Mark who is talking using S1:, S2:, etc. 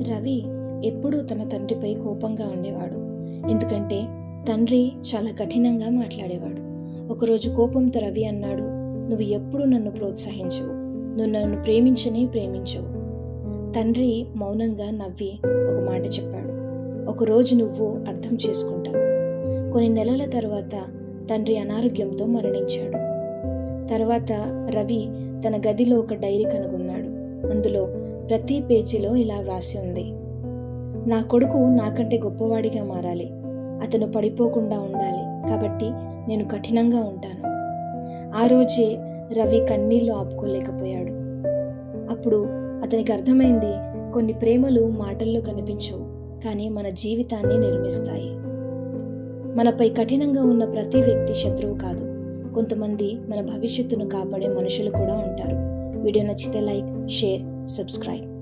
S1: రవి ఎప్పుడూ తన తండ్రిపై కోపంగా ఉండేవాడు. ఎందుకంటే తండ్రి చాలా కఠినంగా మాట్లాడేవాడు. ఒకరోజు కోపంతో రవి అన్నాడు, "నువ్వు ఎప్పుడు నన్ను ప్రోత్సహించవు, నువ్వు నన్ను ప్రేమించవు." తండ్రి మౌనంగా నవ్వి ఒక మాట చెప్పాడు, "ఒకరోజు నువ్వు అర్థం చేసుకుంటావు." కొన్ని నెలల తర్వాత తండ్రి అనారోగ్యంతో మరణించాడు. తర్వాత రవి తన గదిలో ఒక డైరీ కనుగొన్నాడు. అందులో ప్రతి పేజీలో ఇలా వ్రాసి ఉంది, "నా కొడుకు నాకంటే గొప్పవాడిగా మారాలి, అతను పడిపోకుండా ఉండాలి, కాబట్టి నేను కఠినంగా ఉంటాను." ఆ రోజే రవి కన్నీళ్లు ఆపుకోలేకపోయాడు. అప్పుడు అతనికి అర్థమైంది, కొన్ని ప్రేమలు మాటల్లో కనిపించవు, కానీ మన జీవితాన్ని నిర్మిస్తాయి. మనపై కఠినంగా ఉన్న ప్రతి వ్యక్తి శత్రువు కాదు. కొంతమంది మన భవిష్యత్తును కాపాడే మనుషులు కూడా ఉంటారు. వీడియో నచ్చితే లైక్, షేర్, సబ్స్క్రైబ్.